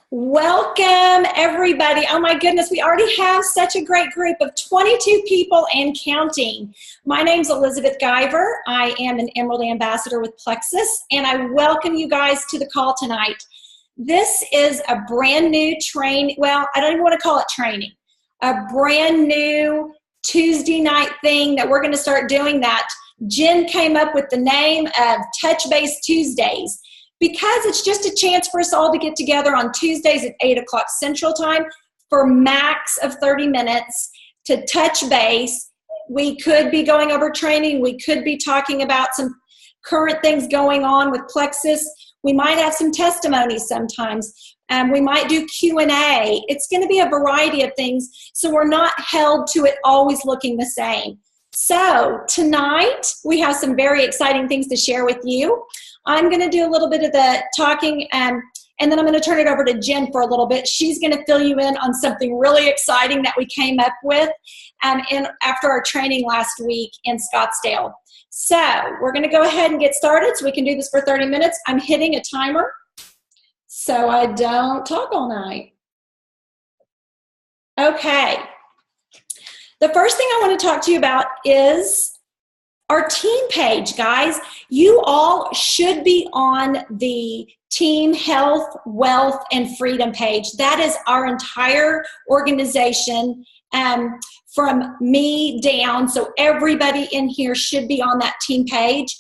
Welcome, everybody. Oh my goodness, we already have such a great group of 22 people and counting. My name's Elizabeth Guyver. I am an Emerald Ambassador with Plexus, and I welcome you guys to the call tonight. This is a brand new well, I don't even want to call it training, a brand new Tuesday night thing that we're going to start doing that Jen came up with the name of Touch Base Tuesdays, because it's just a chance for us all to get together on Tuesdays at 8 o'clock Central Time for max of 30 minutes to touch base. We could be going over training. We could be talking about some current things going on with Plexus. We might have some testimonies sometimes. We might do Q&A. It's going to be a variety of things, so we're not held to it always looking the same. So tonight, we have some very exciting things to share with you. I'm going to do a little bit of the talking, and then I'm going to turn it over to Jen for a little bit. She's going to fill you in on something really exciting that we came up with after our training last week in Scottsdale. So we're going to go ahead and get started so we can do this for 30 minutes. I'm hitting a timer so I don't talk all night. Okay. The first thing I want to talk to you about is our team page, guys. You all should be on the Team Health, Wealth, and Freedom page. That is our entire organization from me down. So everybody in here should be on that team page.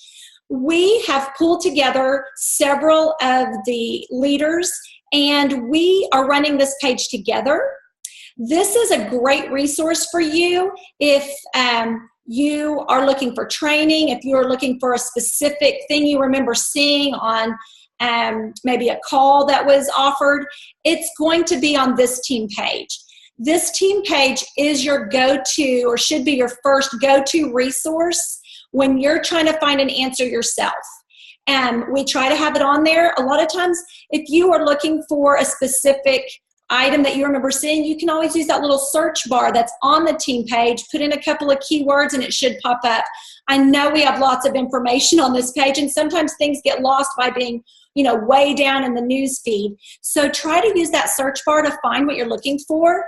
We have pulled together several of the leaders, and we are running this page together. This is a great resource for you if you are looking for training, if you're looking for a specific thing you remember seeing on maybe a call that was offered. It's going to be on this team page. This team page is your go-to, or should be your first go-to resource when you're trying to find an answer yourself. We try to have it on there. A lot of times, if you are looking for a specific item that you remember seeing, you can always use that little search bar that's on the team page, put in a couple of keywords, and it should pop up. I know we have lots of information on this page, and sometimes things get lost by being, way down in the news feed. So try to use that search bar to find what you're looking for,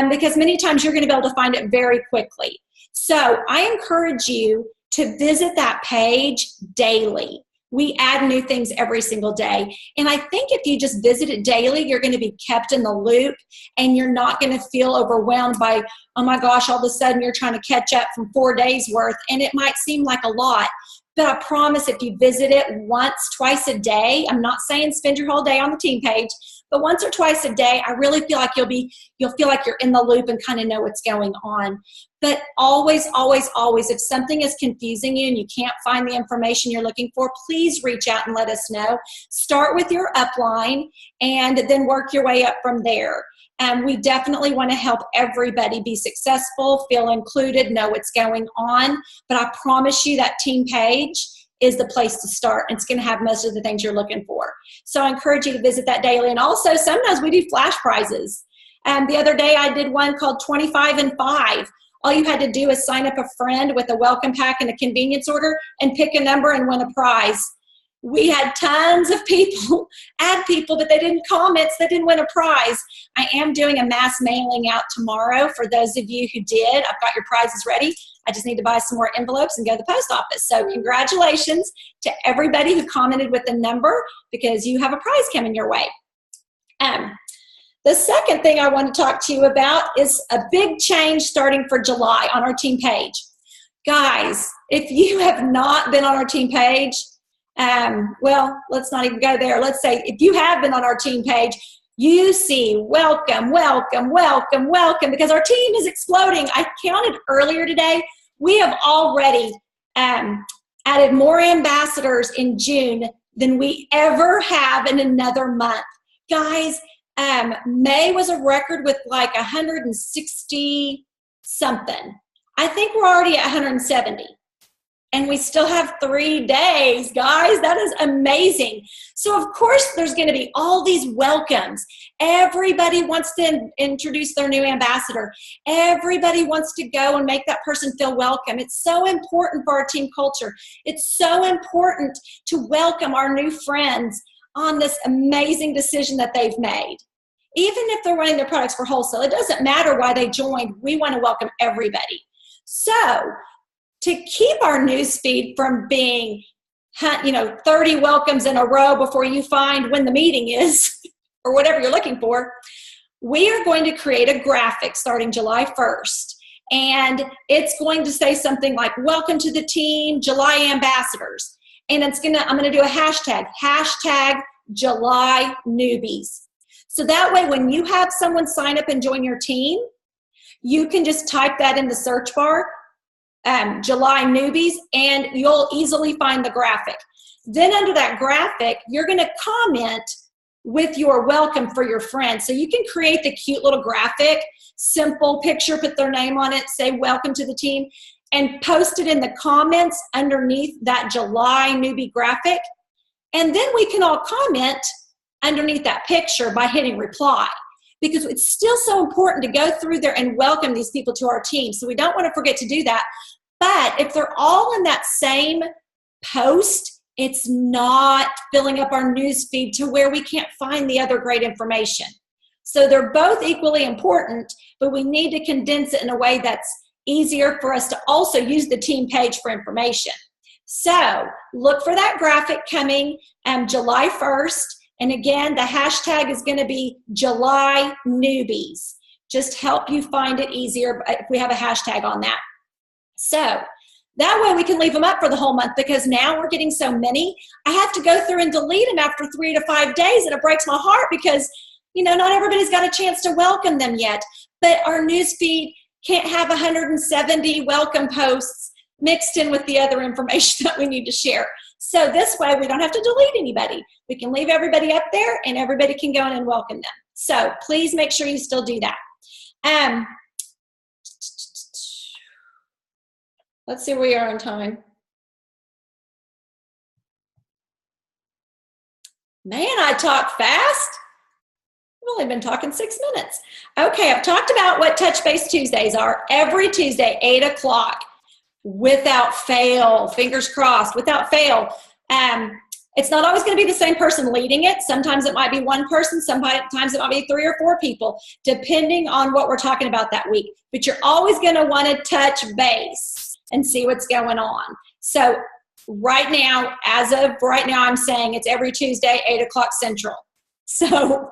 because many times you're going to be able to find it very quickly. So I encourage you to visit that page daily. We add new things every single day. And I think if you just visit it daily, you're going to be kept in the loop, and you're not going to feel overwhelmed by, oh my gosh, all of a sudden you're trying to catch up from 4 days worth. And it might seem like a lot, but I promise if you visit it once, twice a day, I'm not saying spend your whole day on the team page, but once or twice a day, I really feel like you'll feel like you're in the loop and kind of know what's going on. But always, always, always, if something is confusing you and you can't find the information you're looking for, please reach out and let us know. Start with your upline and then work your way up from there. We definitely want to help everybody be successful, feel included, know what's going on. But I promise you that team page is the place to start. It's going to have most of the things you're looking for. So I encourage you to visit that daily. And also, sometimes we do flash prizes. The other day I did one called 25 and 5. All you had to do is sign up a friend with a welcome pack and a convenience order and pick a number and win a prize. We had tons of people add people, but they didn't comment, so they didn't win a prize. I am doing a mass mailing out tomorrow for those of you who did. I've got your prizes ready. I just need to buy some more envelopes and go to the post office. So congratulations to everybody who commented with a number, because you have a prize coming your way. The second thing I want to talk to you about is a big change starting for July on our team page. Guys, if you have not been on our team page, well, let's not even go there. Let's say if you have been on our team page, you see welcome, welcome, welcome, welcome, because our team is exploding. I counted earlier today. We have already added more ambassadors in June than we ever have in another month. Guys, May was a record with like 160 something. I think we're already at 170. And we still have 3 days, guys. That is amazing. So, of course, there's going to be all these welcomes. Everybody wants to introduce their new ambassador. Everybody wants to go and make that person feel welcome. It's so important for our team culture. It's so important to welcome our new friends on this amazing decision that they've made. even if they're running their products for wholesale. It doesn't matter why they joined. We want to welcome everybody. So to keep our newsfeed from being 30 welcomes in a row before you find when the meeting is or whatever you're looking for, we are going to create a graphic starting July 1st. And it's going to say something like, welcome to the team, July ambassadors. And I'm going to do a hashtag July newbies. So that way, when you have someone sign up and join your team, you can just type that in the search bar, July newbies, and you'll easily find the graphic. Then under that graphic, you're going to comment with your welcome for your friends. So you can create the cute little graphic, simple picture, put their name on it, say welcome to the team, and post it in the comments underneath that July newbie graphic. And then we can all comment underneath that picture by hitting reply, because it's still so important to go through there and welcome these people to our team. So we don't want to forget to do that. But if they're all in that same post, it's not filling up our news feed to where we can't find the other great information. So they're both equally important, but we need to condense it in a way that's easier for us to also use the team page for information. So look for that graphic coming July 1st. And again, the hashtag is going to be July newbies. Just help you find it easier if we have a hashtag on that. So that way we can leave them up for the whole month, because now we're getting so many. I have to go through and delete them after 3 to 5 days, and it breaks my heart because, not everybody's got a chance to welcome them yet. But our news feed can't have 170 welcome posts mixed in with the other information that we need to share. So this way we don't have to delete anybody. We can leave everybody up there and everybody can go in and welcome them. So please make sure you still do that. Let's see where we are on time. Man, I talk fast. I've only been talking 6 minutes. Okay, I've talked about what Touch Base Tuesdays are. Every Tuesday, 8 o'clock, without fail, fingers crossed, without fail. It's not always going to be the same person leading it. Sometimes it might be one person. Sometimes it might be 3 or 4 people, depending on what we're talking about that week. But you're always going to want to touch base and see what's going on. So right now, as of right now, I'm saying it's every Tuesday, 8 o'clock Central. So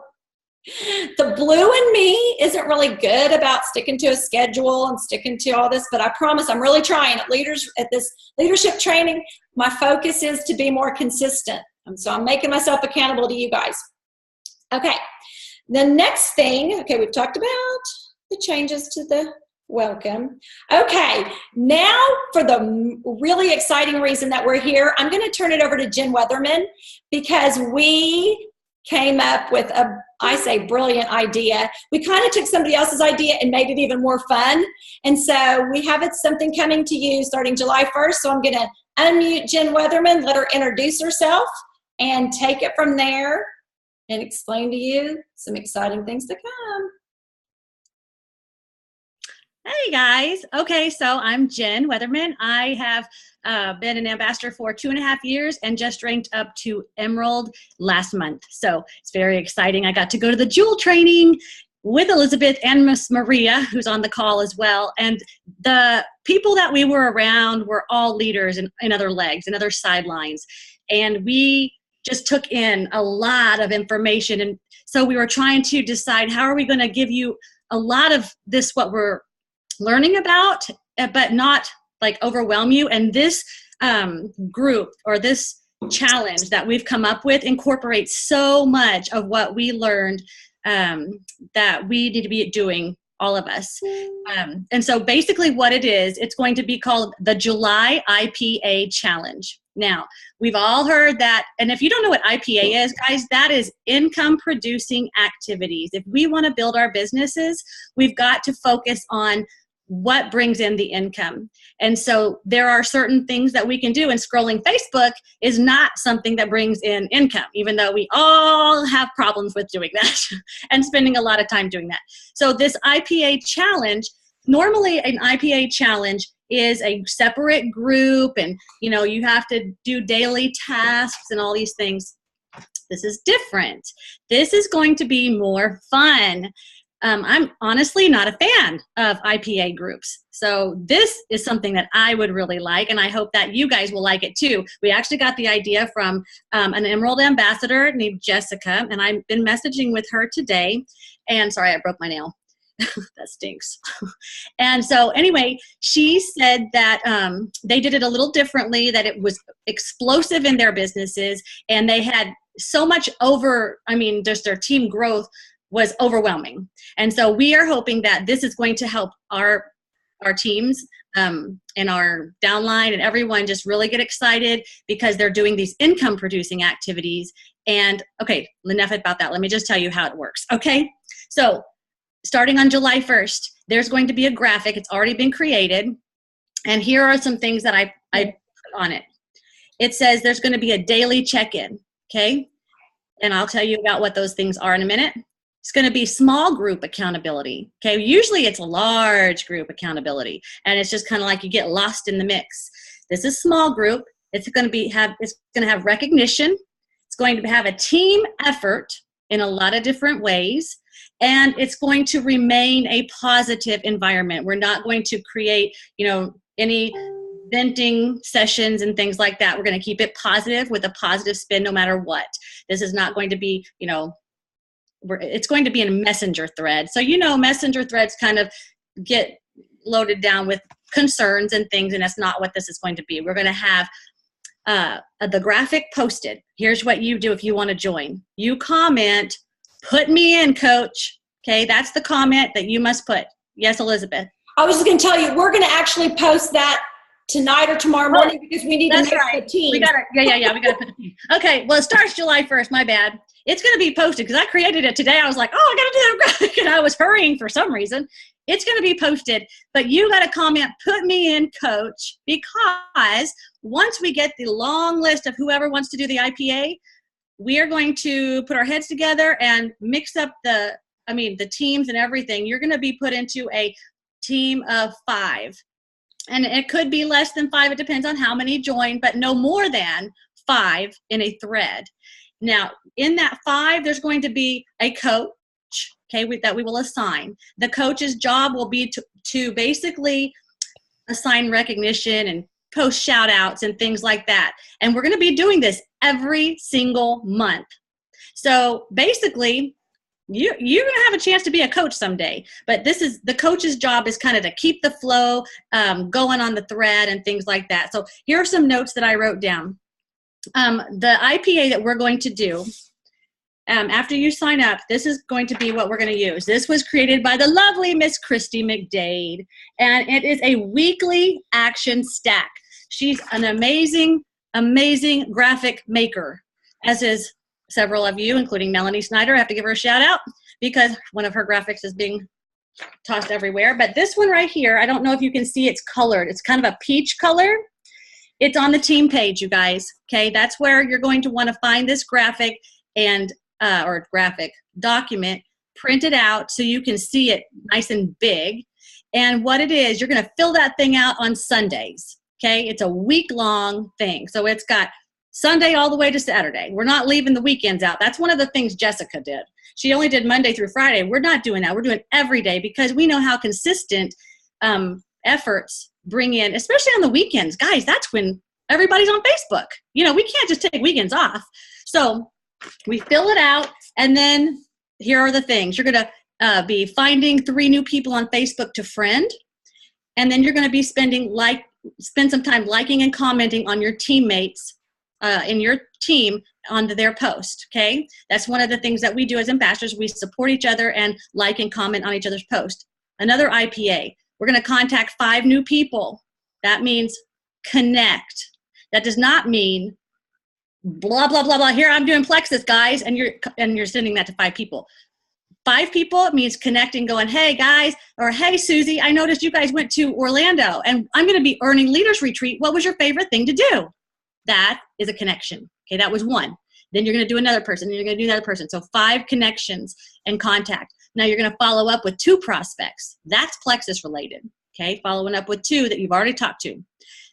the blue in me isn't really good about sticking to a schedule and sticking to all this, but I promise I'm really trying at this leadership training. My focus is to be more consistent. And so I'm making myself accountable to you guys. Okay. The next thing, we've talked about the changes to the welcome. Okay, now for the really exciting reason that we're here, I'm going to turn it over to Jen Weatherman, because we came up with brilliant idea. We kind of took somebody else's idea and made it even more fun. And so we have something coming to you starting July 1st. So I'm going to unmute Jen Weatherman, let her introduce herself, and take it from there and explain to you some exciting things to come. Hey guys. Okay, so I'm Jen Weatherman. I have been an ambassador for 2.5 years and just ranked up to Emerald last month. So it's very exciting. I got to go to the Jewel training with Elizabeth and Miss Maria, who's on the call as well. And the people that we were around were all leaders in other legs and other sidelines. And we just took in a lot of information. And so we were trying to decide, how are we going to give you a lot of this, what we're learning about, but not like overwhelm you. And this group, or this challenge that we've come up with, incorporates so much of what we learned that we need to be doing, all of us. And so basically what it is, it's going to be called the July IPA Challenge. Now, we've all heard that, and if you don't know what IPA is, guys, that is income producing activities. If we want to build our businesses, we've got to focus on what brings in the income. And so there are certain things that we can do, and scrolling Facebook is not something that brings in income, even though we all have problems with doing that and spending a lot of time doing that. So this IPA challenge, normally an IPA challenge is a separate group, and you have to do daily tasks and all these things. This is different. This is going to be more fun. I'm honestly not a fan of IPA groups. So this is something that I would really like, and I hope that you guys will like it too. We actually got the idea from an Emerald ambassador named Jessica, and I've been messaging with her today. And sorry, I broke my nail. That stinks. And so anyway, she said that they did it a little differently, that it was explosive in their businesses, and they had so much just their team growth was overwhelming. And so we are hoping that this is going to help our teams and our downline and everyone just really get excited because they're doing these income producing activities. And okay, enough about that. Let me just tell you how it works. Okay. So starting on July 1st, there's going to be a graphic. It's already been created. And here are some things that I put on it. It says there's going to be a daily check-in. Okay. And I'll tell you about what those things are in a minute. It's going to be small group accountability. Okay. Usually it's a large group accountability, and it's just kind of like you get lost in the mix. This is small group. It's going to have recognition. It's going to have a team effort in a lot of different ways, and it's going to remain a positive environment. We're not going to create, any venting sessions and things like that. We're going to keep it positive with a positive spin no matter what. This is not going to be, it's going to be in a messenger thread. So, messenger threads kind of get loaded down with concerns and things, and that's not what this is going to be. We're going to have the graphic posted. Here's what you do if you want to join. You comment, put me in, coach. Okay, that's the comment that you must put. Yes, Elizabeth. I was just going to tell you, we're going to actually post that tonight or tomorrow morning because we need to make the team. We got to put the team. Okay, well, it starts July 1st. My bad. It's going to be posted because I created it today. I was like, I got to do that graphic, and I was hurrying for some reason. It's going to be posted, but you got to comment, put me in, coach, because once we get the long list of whoever wants to do the IPA, we are going to put our heads together and mix up the teams and everything. You're going to be put into a team of 5. And it could be less than 5. It depends on how many join, but no more than 5 in a thread. Now, in that 5, there's going to be a coach, that we will assign. The coach's job will be to basically assign recognition and post shout outs and things like that. And we're going to be doing this every single month. So basically, you're going to have a chance to be a coach someday, but the coach's job is kind of to keep the flow going on the thread and things like that. So here are some notes that I wrote down. The IPA that we're going to do, after you sign up, this is going to be what we're going to use. This was created by the lovely Miss Christy McDade, and it is a weekly action stack. She's an amazing, amazing graphic maker, as is several of you, including Melanie Snyder. I have to give her a shout out because one of her graphics is being tossed everywhere. But this one right here, I don't know if you can see, it's colored. It's kind of a peach color. It's on the team page, you guys. Okay, that's where you're going to want to find this graphic and or graphic document, print it out so you can see it nice and big. And what it is, you're going to fill that thing out on Sundays. Okay, it's a week-long thing. So it's got Sunday all the way to Saturday. We're not leaving the weekends out. That's one of the things Jessica did. She only did Monday through Friday. We're not doing that. We're doing every day because we know how consistent efforts bring in, especially on the weekends. Guys, that's when everybody's on Facebook. We can't just take weekends off. So we fill it out, and then here are the things. You're going to be finding 3 new people on Facebook to friend, and then you're going to be spend some time liking and commenting on your teammates in your team on their post. Okay, that's one of the things that we do as ambassadors. We support each other and like and comment on each other's post. Another IPA, we're going to contact 5 new people. That means connect. That does not mean blah blah blah blah. Here I'm doing Plexus, guys, and you're sending that to 5 people. 5 people means connecting, going, hey guys, or hey Susie, I noticed you guys went to Orlando, and I'm going to be Earning Leaders Retreat. What was your favorite thing to do? That is a connection. Okay, that was 1. Then you're going to do another person, and you're going to do another person. So 5 connections and contact. Now you're going to follow up with 2 prospects. That's Plexus related. Okay, following up with 2 that you've already talked to.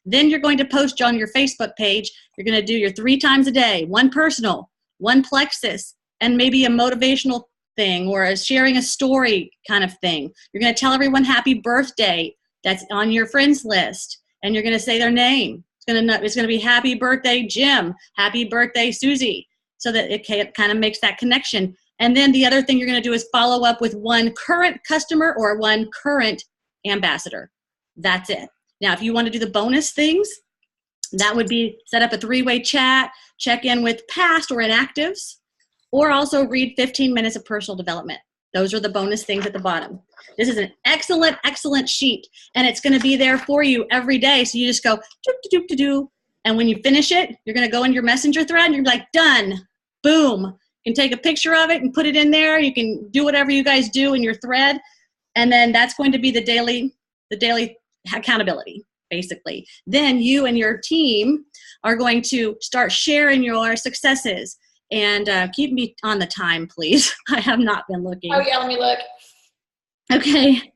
Then you're going to post on your Facebook page. You're going to do your 3 times a day, 1 personal, one Plexus, and maybe a motivational thing or sharing a story kind of thing. You're going to tell everyone happy birthday that's on your friends list, and you're going to say their name. It's going to be happy birthday, Jim, happy birthday, Susie, so that it kind of makes that connection. And then the other thing you're going to do is follow up with one current customer or one current ambassador. That's it. Now, if you want to do the bonus things, that would be set up a 3-way chat, check in with past or inactives, or also read 15 minutes of personal development. Those are the bonus things at the bottom. This is an excellent, excellent sheet, and it's going to be there for you every day. So you just go, do. And when you finish it, you're going to go in your messenger thread, and you're like, done, boom. You can take a picture of it and put it in there. You can do whatever you guys do in your thread, and then that's going to be the daily accountability, basically. Then you and your team are going to start sharing your successes. And keep me on the time, please. I have not been looking. Oh, yeah, let me look. Okay.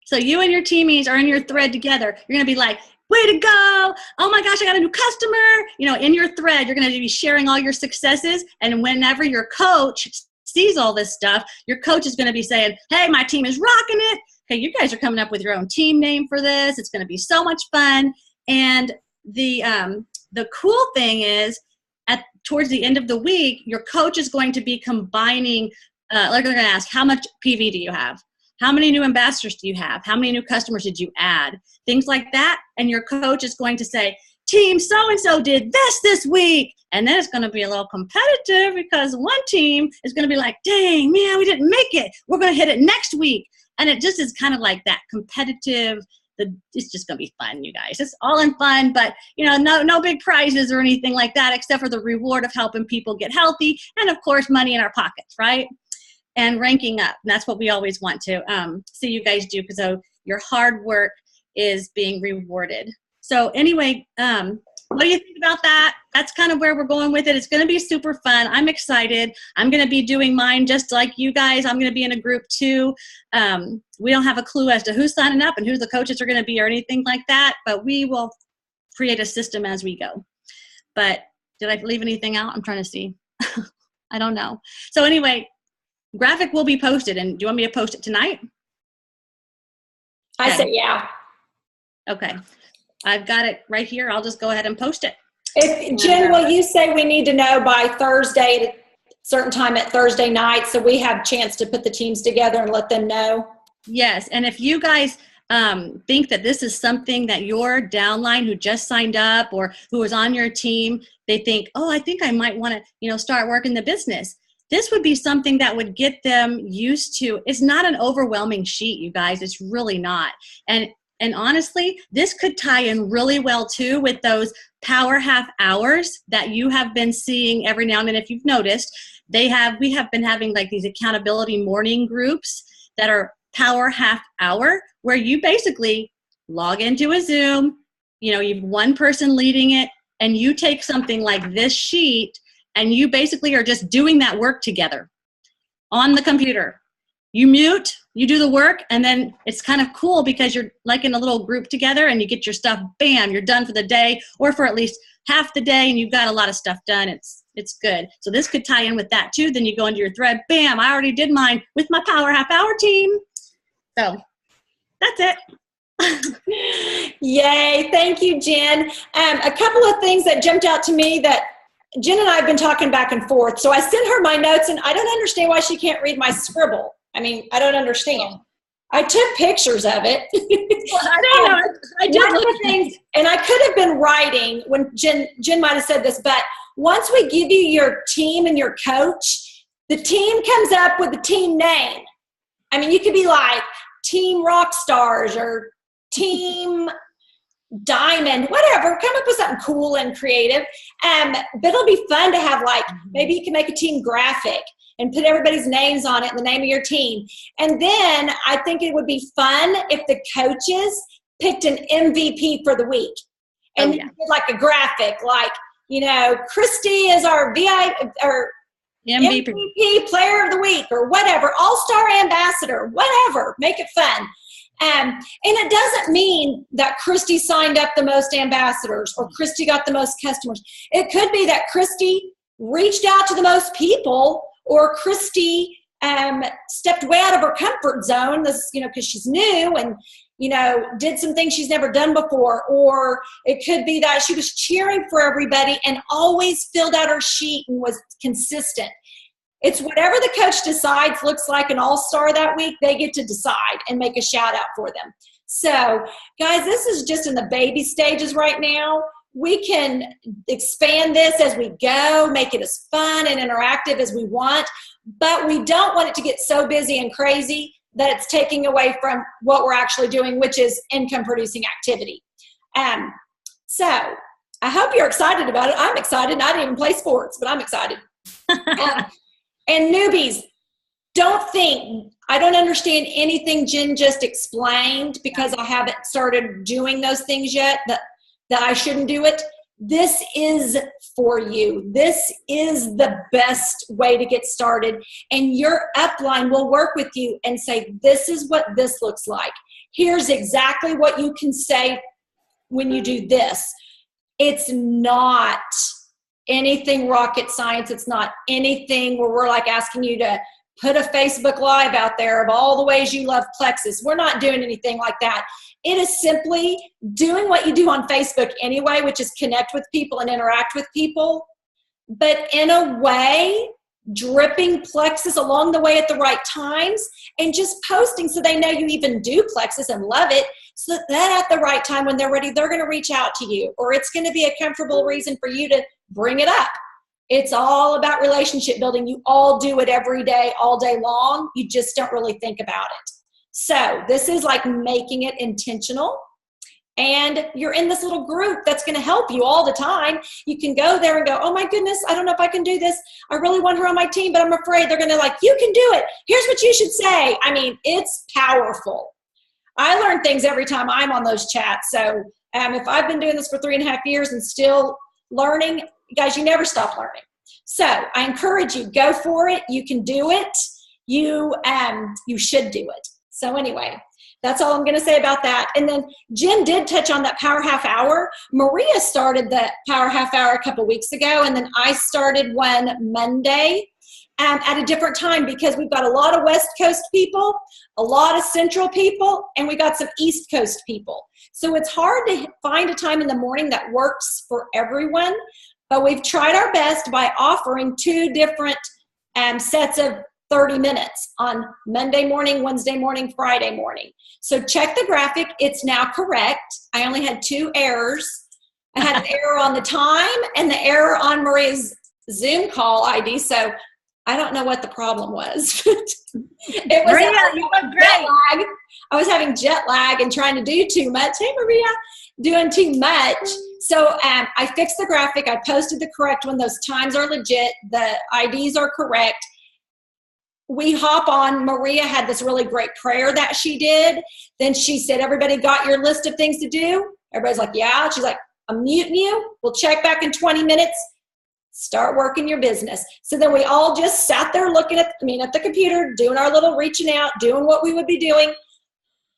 So you and your teammates are in your thread together. You're going to be like, way to go. Oh, my gosh, I got a new customer. In your thread, you're going to be sharing all your successes. And whenever your coach sees all this stuff, your coach is going to be saying, hey, my team is rocking it. Hey, you guys are coming up with your own team name for this. It's going to be so much fun. And the cool thing is, towards the end of the week, your coach is going to be combining, they're going to ask, how much PV do you have? How many new ambassadors do you have? How many new customers did you add? Things like that. And your coach is going to say, team so-and-so did this week. And then it's going to be a little competitive because one team is going to be like, dang, man, we didn't make it. We're going to hit it next week. And it just is kind of like that competitive. It's just going to be fun, you guys. It's all in fun, but no big prizes or anything like that, except for the reward of helping people get healthy, and of course, money in our pockets, right? And ranking up. And that's what we always want to see you guys do, because your hard work is being rewarded. So anyway, what do you think about that? That's kind of where we're going with it. It's going to be super fun. I'm excited. I'm going to be doing mine just like you guys. I'm going to be in a group too. We don't have a clue as to who's signing up and who the coaches are going to be or anything like that, but we will create a system as we go. But did I leave anything out? I'm trying to see. I don't know. So anyway, graphic will be posted. And do you want me to post it tonight? I said, yeah. Okay. I've got it right here. I'll just go ahead and post it. Jen, will you say we need to know by Thursday at a certain time at Thursday night so we have a chance to put the teams together and let them know? Yes. And if you guys think that this is something that your downline who just signed up or who is on your team, they think, oh, I think I might want to, start working the business. This would be something that would get them used to. It's not an overwhelming sheet, you guys. It's really not. And honestly, this could tie in really well too with those power half hours that you have been seeing every now and then. If you've noticed, we have been having like these accountability morning groups that are power half hour, where you basically log into a Zoom, you've one person leading it, and you take something like this sheet and you basically are just doing that work together on the computer. You mute, you do the work, and then it's kind of cool because you're like in a little group together and you get your stuff, bam, you're done for the day or for at least half the day, and you've got a lot of stuff done. It's good. So this could tie in with that too. Then you go into your thread, bam, I already did mine with my power half hour team. So that's it. Yay. Thank you, Jen. A couple of things that jumped out to me that Jen and I have been talking back and forth. So I sent her my notes, and I don't understand why she can't read my scribble. I don't understand. I took pictures of it. Well, I don't know. I did look at things, and I could have been writing when Jen might have said this, but once we give you your team and your coach, the team comes up with the team name. You could be like Team Rock Stars or Team Diamond, whatever. Come up with something cool and creative. But it'll be fun to have, like, maybe you can make a team graphic and put everybody's names on it and the name of your team. And then I think it would be fun if the coaches picked an MVP for the week. And did like a graphic, like, Christy is our MVP player of the week or whatever, all-star ambassador, whatever, make it fun. And it doesn't mean that Christy signed up the most ambassadors or Christy got the most customers. It could be that Christy reached out to the most people, or Christy stepped way out of her comfort zone, because she's new and, did some things she's never done before. Or it could be that she was cheering for everybody and always filled out her sheet and was consistent. It's whatever the coach decides looks like an all-star that week, they get to decide and make a shout out for them. So guys, this is just in the baby stages right now. We can expand this as we go, make it as fun and interactive as we want, but we don't want it to get so busy and crazy that it's taking away from what we're actually doing, which is income producing activity. So I hope you're excited about it. I'm excited. I didn't even play sports, but I'm excited. And newbies, I don't understand anything Jen just explained because I haven't started doing those things yet, that I shouldn't do it. This is for you. This is the best way to get started. And your upline will work with you and say, this is what this looks like. Here's exactly what you can say when you do this. It's not anything rocket science. It's not anything where we're like asking you to put a Facebook Live out there of all the ways you love Plexus. We're not doing anything like that. It is simply doing what you do on Facebook anyway, which is connect with people and interact with people, but in a way, dripping Plexus along the way at the right times and just posting so they know you even do Plexus and love it, so that at the right time when they're ready, they're going to reach out to you, or it's going to be a comfortable reason for you to bring it up. It's all about relationship building. You all do it every day, all day long. You just don't really think about it. So this is like making it intentional. And you're in this little group that's going to help you all the time. You can go there and go, oh my goodness, I don't know if I can do this. I really want her on my team, but I'm afraid they're going to you can do it. Here's what you should say. I mean, it's powerful. I learn things every time I'm on those chats. So if I've been doing this for 3.5 years and still learning, guys, you never stop learning. So I encourage you, go for it. You can do it. You should do it. So anyway, that's all I'm going to say about that. And then Jen did touch on that Power Half Hour. Maria started the Power Half Hour a couple weeks ago, and then I started one Monday at a different time because we've got a lot of West Coast people, a lot of Central people, and we got some East Coast people. So it's hard to find a time in the morning that works for everyone, but we've tried our best by offering 2 different sets of 30 minutes on Monday morning, Wednesday morning, Friday morning. So check the graphic. It's now correct. I only had 2 errors. I had an error on the time and the error on Maria's Zoom call ID. So I don't know what the problem was. It was Maria, you look great. Jet lag. I was having jet lag and trying to do too much. Hey, Maria, doing too much. So I fixed the graphic. I posted the correct one. Those times are legit. The IDs are correct. We hop on. Maria had this really great prayer that she did. Then she said, everybody got your list of things to do? Everybody's like, yeah. She's like, I'm muting you. We'll check back in 20 minutes. Start working your business. So then we all just sat there looking at the computer, doing our little reaching out, doing what we would be doing.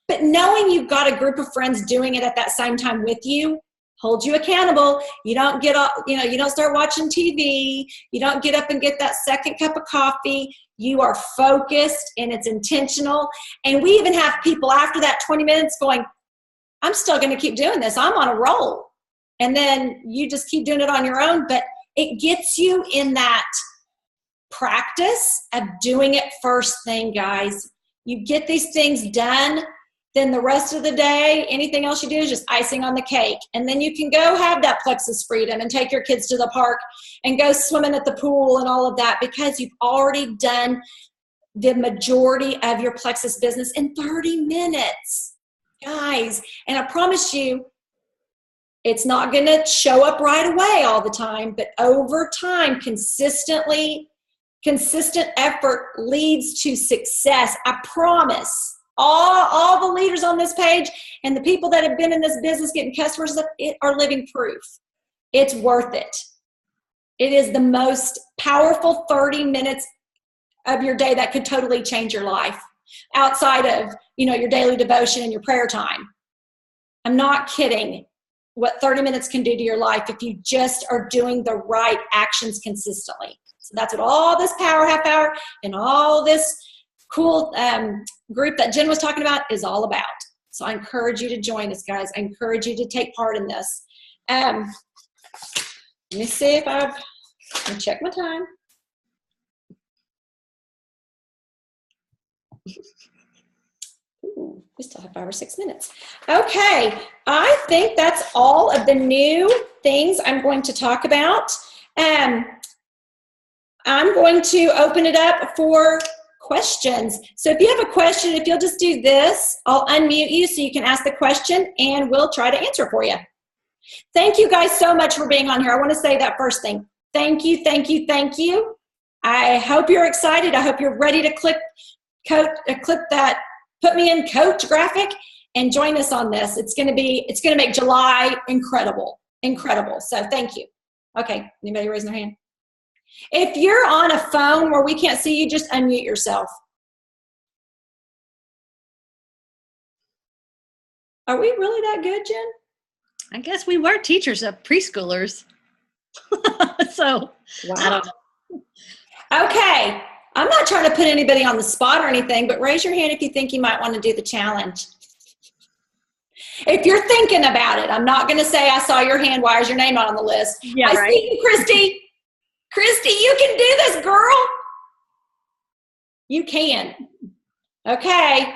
But knowing you've got a group of friends doing it at that same time with you holds you accountable. You don't get up, you don't start watching TV. You don't get up and get that second cup of coffee. You are focused and it's intentional. And we even have people after that 20 minutes going, I'm still going to keep doing this. I'm on a roll. And then you just keep doing it on your own. But it gets you in that practice of doing it first thing, guys. You get these things done, then the rest of the day, anything else you do is just icing on the cake. And then you can go have that Plexus freedom and take your kids to the park and go swimming at the pool and all of that because you've already done the majority of your Plexus business in 30 minutes, guys. And I promise you, it's not going to show up right away all the time, but over time, consistent effort leads to success. I promise. All the leaders on this page and the people that have been in this business getting customers are living proof. It's worth it. It is the most powerful 30 minutes of your day that could totally change your life outside of, your daily devotion and your prayer time. I'm not kidding. what 30 minutes can do to your life if you just are doing the right actions consistently. So that's what all this Power Half Hour and all this cool group that Jen was talking about is all about. So I encourage you to join us, guys. I encourage you to take part in this. Let me see if let me check my time. Ooh, we still have 5 or 6 minutes. Okay, I think that's all of the new things I'm going to talk about. I'm going to open it up for questions. So if you have a question, if you'll just do this, I'll unmute you so you can ask the question and we'll try to answer for you. Thank you guys so much for being on here. I want to say that first thing. Thank you, thank you, thank you. I hope you're excited. I hope you're ready to click that put me in coach graphic and join us on this. It's going to make July incredible. So thank you. Okay, anybody raising their hand? If you're on a phone where we can't see you, just unmute yourself. Are we really that good, Jen? I guess we were teachers of preschoolers. So, wow. I don't know. Okay. I'm not trying to put anybody on the spot or anything, but raise your hand if you think you might want to do the challenge. If you're thinking about it, I'm not going to say I saw your hand. Why is your name not on the list? Yeah, I see you, Christy. Christy, you can do this, girl. You can. Okay.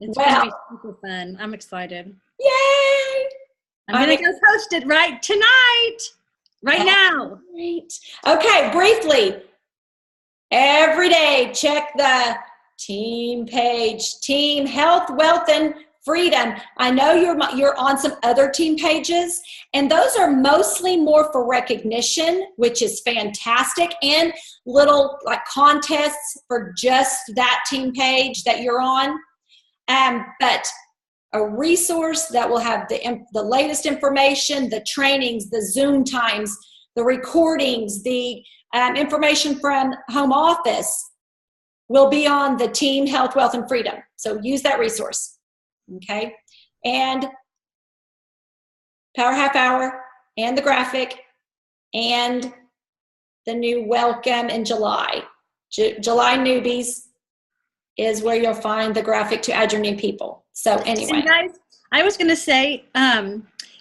It's going to be super fun. I'm excited. Yay. I'm going to go post it right tonight. Right now. Right. Okay, briefly. Every day, check the team page. Team Health, Wealth, and Freedom. I know you're on some other team pages, and those are mostly more for recognition, which is fantastic, and little like contests for just that team page that you're on. But a resource that will have the latest information, the trainings, the Zoom times, the recordings, the information from home office will be on the Team Health, Wealth, and Freedom. So use that resource. Okay, and Power Half Hour and the graphic and the new welcome in July. July newbies is where you'll find the graphic to add your new people. So anyway. And guys, I was going to say,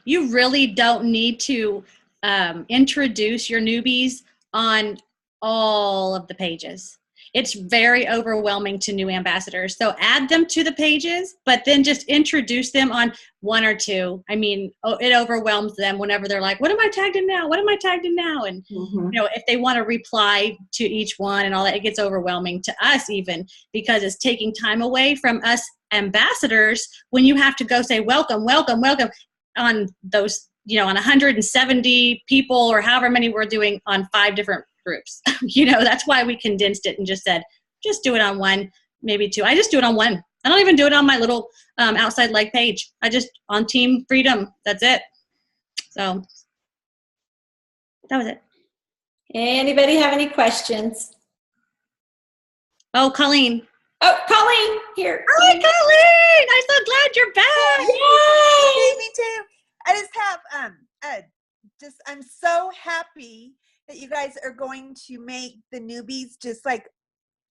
you really don't need to introduce your newbies on all of the pages. It's very overwhelming to new ambassadors. So add them to the pages, but then just introduce them on 1 or 2. I mean, it overwhelms them whenever they're like, what am I tagged in now? What am I tagged in now? And, you know, if they want to reply to each one and all that, it gets overwhelming to us even because it's taking time away from us ambassadors when you have to go say, welcome, welcome, welcome on those, you know, on 170 people or however many we're doing on 5 different groups. You know, that's why we condensed it and just said, just do it on 1, maybe 2. I just do it on 1. I don't even do it on my little outside leg page. I just on Team Freedom. That's it. So that was it. Anybody have any questions? Oh, Colleen. Oh, Colleen, here. Hi, Colleen. I'm so glad you're back. Yay! Me too. I just have I'm so happy that you guys are going to make the newbies just like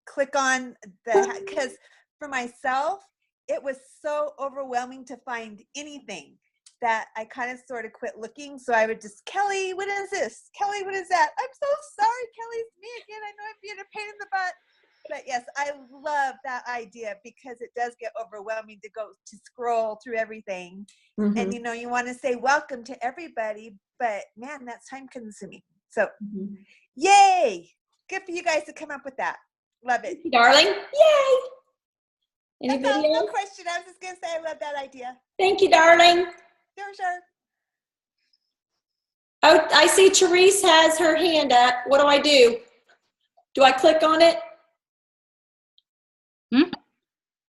click on the, because for myself, it was so overwhelming to find anything that I kind of sort of quit looking. So I would just, Kelly, what is this? Kelly, what is that? I'm so sorry, Kelly, it's me again. I know I'm being a pain in the butt. But yes, I love that idea because it does get overwhelming to scroll through everything. Mm-hmm. And, you know, you want to say welcome to everybody, but man, that's time consuming. So, yay! Good for you guys to come up with that. Love it. Thank you, darling. Yay! Anybody else? No question. I was just going to say I love that idea. Thank you, darling. Sure. Oh, I see Therese has her hand up. What do I do? Do I click on it?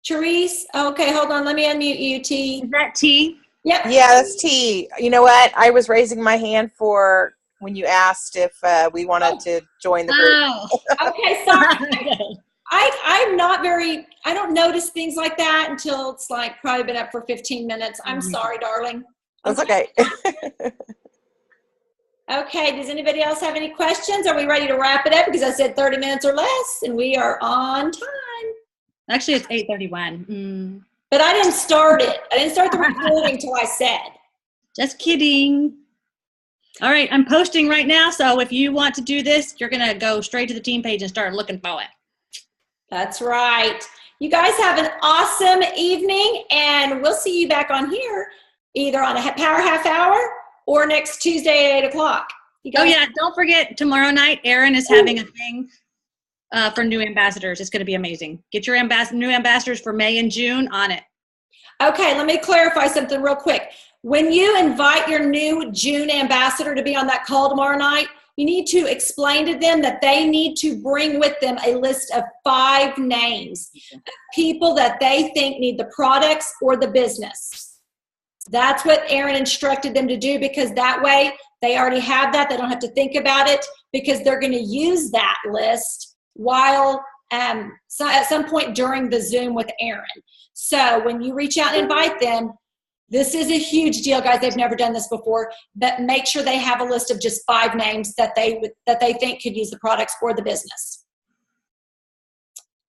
Therese? Okay, hold on. Let me unmute you, T. Is that T? Yep. Yeah, that's T. You know what? I was raising my hand for when you asked if we wanted to join the group. Oh. Okay, sorry. I don't notice things like that until it's like probably been up for 15 minutes. I'm sorry, darling. That's okay. Okay, does anybody else have any questions? Are we ready to wrap it up? Because I said 30 minutes or less, and we are on time. Actually, it's 8:31. But I didn't start it. I didn't start the recording until I said. Just kidding. All right, I'm posting right now, so if you want to do this, you're going to go straight to the team page and start looking for it. That's right. You guys have an awesome evening, and we'll see you back on here either on a Power Half Hour or next Tuesday at 8 o'clock. Oh, yeah, don't forget, tomorrow night, Erin is having a thing for new ambassadors. It's going to be amazing. Get your new ambassadors for May and June on it. Okay, let me clarify something real quick. When you invite your new June ambassador to be on that call tomorrow night, you need to explain to them that they need to bring with them a list of 5 names of people that they think need the products or the business. That's what Erin instructed them to do, because that way they already have that. They don't have to think about it, because they're going to use that list while at some point during the Zoom with Erin. So when you reach out and invite them, this is a huge deal, guys. They've never done this before, but make sure they have a list of just 5 names that they think could use the products or the business.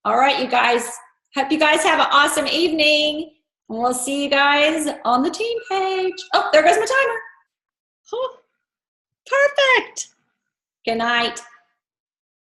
All right, you guys. Hope you guys have an awesome evening, and we'll see you guys on the team page. Oh, there goes my timer. Oh, perfect. Good night.